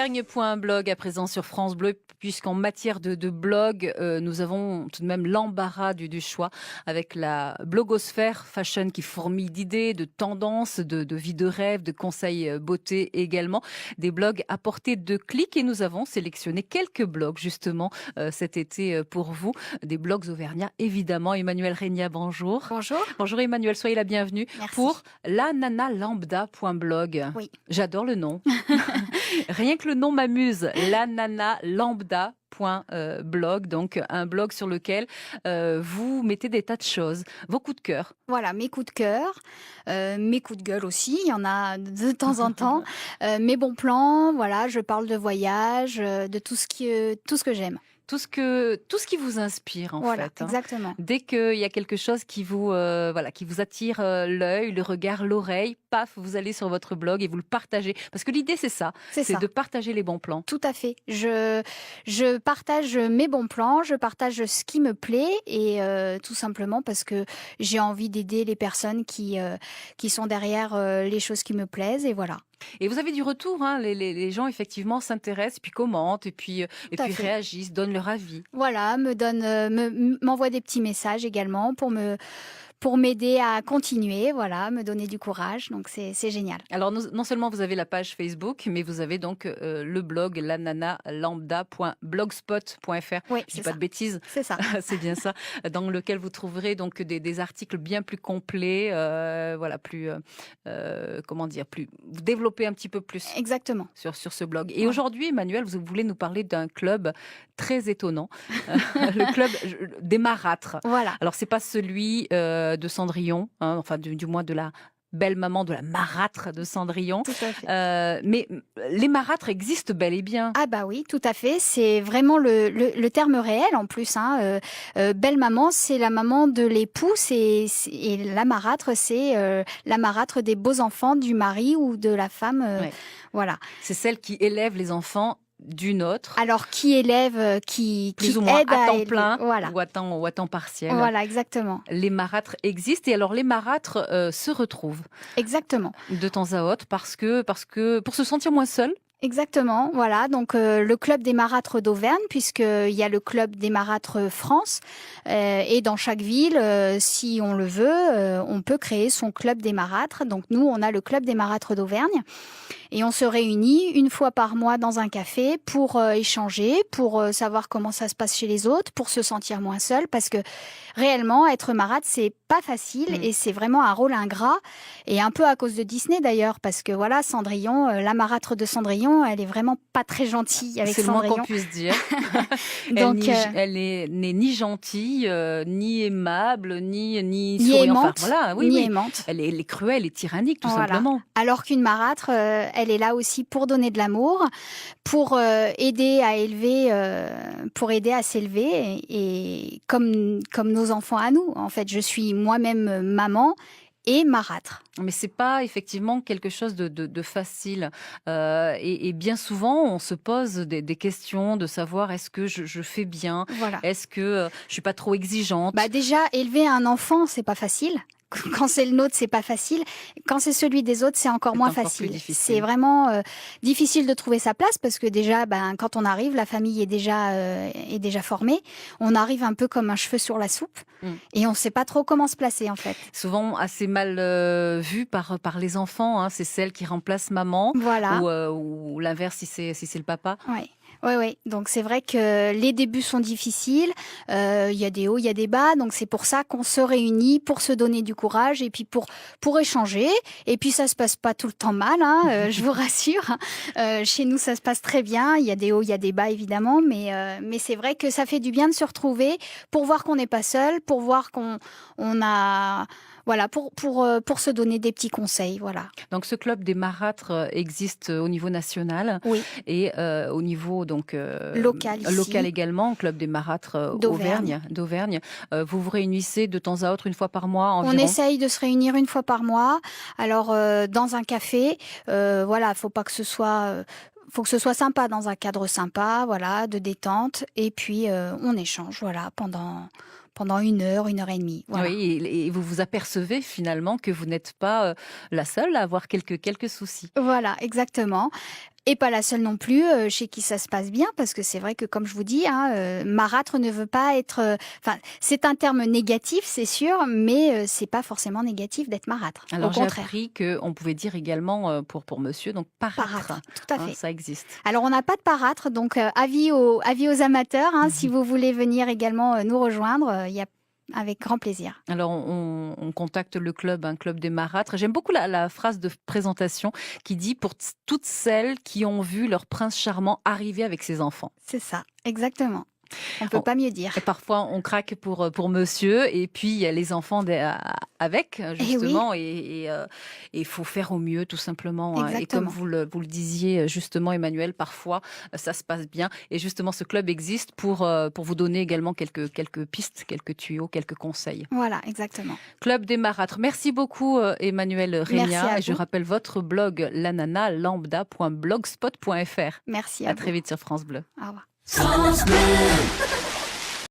Auvergne.blog à présent sur France Bleu, puisqu'en matière de blog, nous avons tout de même l'embarras du choix avec la blogosphère fashion qui fourmille d'idées, de tendances, de vie de rêve, de conseils beauté également. Des blogs à portée de clics et nous avons sélectionné quelques blogs justement cet été pour vous. Des blogs auvergnats évidemment. Emmanuel Régnat, bonjour. Bonjour. Bonjour Emmanuel, soyez la bienvenue. Merci. Pour lananalambda.blog. Oui. J'adore le nom. Rien que le nom m'amuse. lananalambda.blog, donc un blog sur lequel vous mettez des tas de choses, vos coups de cœur. Voilà, mes coups de cœur, mes coups de gueule aussi, il y en a de temps en temps. Mes bons plans, voilà, je parle de voyage, de tout ce que j'aime. Tout ce qui vous inspire en Voilà, fait. exactement. Dès qu'il y a quelque chose qui vous attire l'œil, le regard, l'oreille, paf, vous allez sur votre blog et vous le partagez. Parce que l'idée c'est ça, c'est de partager les bons plans. Tout à fait. Je partage mes bons plans, je partage ce qui me plaît et tout simplement parce que j'ai envie d'aider les personnes qui sont derrière les choses qui me plaisent et voilà. Et vous avez du retour, hein, les gens effectivement s'intéressent, puis commentent, et puis réagissent, donnent leur avis. Voilà, m'envoient des petits messages également pour m'aider à continuer, voilà, me donner du courage. Donc c'est génial. Alors non seulement vous avez la page Facebook, mais vous avez donc le blog lananalambda.blogspot.fr. Oui, je dis pas de bêtises. C'est ça. C'est bien ça, dans lequel vous trouverez donc des articles bien plus complets, plus vous développez un petit peu plus. Exactement. Sur ce blog. Et aujourd'hui, Emmanuel, vous voulez nous parler d'un club très étonnant, le club des marâtres. Voilà. Alors c'est pas celui de Cendrillon, hein, enfin du moins de la belle maman de la marâtre de Cendrillon. Tout à fait. Mais les marâtres existent bel et bien. Ah bah oui, tout à fait. C'est vraiment le terme réel en plus. Hein. Belle maman, c'est la maman de l'époux et la marâtre, c'est la marâtre des beaux enfants du mari ou de la femme. Ouais. Voilà. C'est celle qui élève les enfants d'une autre. Alors qui élève, qui plus ou moins aide à temps élever. plein, voilà. ou à temps partiel. Voilà, exactement. Les marâtres existent et alors les marâtres se retrouvent. Exactement. De temps à autre parce que pour se sentir moins seul. Exactement, voilà, donc le club des marâtres d'Auvergne, puisqu'il y a le club des marâtres France, et dans chaque ville, si on le veut, on peut créer son club des marâtres. Donc nous, on a le club des marâtres d'Auvergne, et on se réunit une fois par mois dans un café pour échanger, pour savoir comment ça se passe chez les autres, pour se sentir moins seul, parce que réellement, être marâtre, c'est pas facile, et c'est vraiment un rôle ingrat, et un peu à cause de Disney d'ailleurs, parce que voilà, Cendrillon, la marâtre de Cendrillon, elle est vraiment pas très gentille avec Cendrillon. C'est le moins qu'on puisse dire. Donc, elle n'est ni gentille, ni aimable, ni aimante, enfin, voilà, oui, ni oui. aimante. Elle est cruelle et tyrannique, tout simplement. Alors qu'une marâtre, elle est là aussi pour donner de l'amour, pour aider à élever, pour aider à s'élever, et comme nos enfants à nous. En fait, je suis moi-même maman et marâtre. Mais c'est pas effectivement quelque chose de facile. Et bien souvent, on se pose des questions de savoir est-ce que je fais bien, est-ce que je suis pas trop exigeante. Bah déjà, élever un enfant, c'est pas facile. Quand c'est le nôtre, c'est pas facile. Quand c'est celui des autres, c'est encore moins facile. C'est vraiment difficile de trouver sa place parce que déjà, quand on arrive, la famille est déjà formée. On arrive un peu comme un cheveu sur la soupe et on sait pas trop comment se placer en fait. Souvent assez mal vu par les enfants. Hein. C'est celle qui remplace maman. Voilà. Ou l'inverse si c'est le papa. Ouais. Oui. Donc c'est vrai que les débuts sont difficiles. Il y a des hauts, il y a des bas. Donc c'est pour ça qu'on se réunit pour se donner du courage et puis pour échanger. Et puis ça se passe pas tout le temps mal, hein, je vous rassure. Chez nous ça se passe très bien. Il y a des hauts, il y a des bas évidemment, mais c'est vrai que ça fait du bien de se retrouver pour voir qu'on n'est pas seul, pour voir qu'on a voilà, pour se donner des petits conseils, voilà. Donc ce club des marâtres existe au niveau national, oui. Et au niveau donc local également, club des marâtres d'Auvergne. Vous vous réunissez de temps à autre, une fois par mois environ? On essaye de se réunir une fois par mois. Alors dans un café, voilà, faut que ce soit sympa, dans un cadre sympa, voilà, de détente, et puis on échange, voilà, pendant 1 heure, 1 heure et demie. Voilà. Oui, et vous vous apercevez finalement que vous n'êtes pas la seule à avoir quelques soucis. Voilà, exactement. Et pas la seule non plus, chez qui ça se passe bien, parce que c'est vrai que, comme je vous dis, marâtre ne veut pas être... Enfin, c'est un terme négatif, c'est sûr, mais c'est pas forcément négatif d'être marâtre. Alors Au j'ai contraire. appris qu'on pouvait dire également pour monsieur, donc parâtre. Parâtre, tout à fait. Ça existe. Alors, on n'a pas de parâtre, donc avis aux amateurs. Si vous voulez venir également nous rejoindre, il y a avec grand plaisir. Alors, on contacte le club, un club des marâtres. J'aime beaucoup la phrase de présentation qui dit pour toutes celles qui ont vu leur prince charmant arriver avec ses enfants. C'est ça, exactement. On peut pas mieux dire. Et parfois, on craque pour monsieur, et puis il y a les enfants avec, justement, et il faut faire au mieux, tout simplement. Et comme vous le disiez, justement, Emmanuel, parfois, ça se passe bien. Et justement, ce club existe pour vous donner également quelques pistes, quelques tuyaux, quelques conseils. Voilà, exactement. Club des marâtres. Merci beaucoup, Emmanuel Régnat. Et je rappelle votre blog, lananalambda.blogspot.fr. Merci à vous. À très vite sur France Bleu. Au revoir. France Bleu.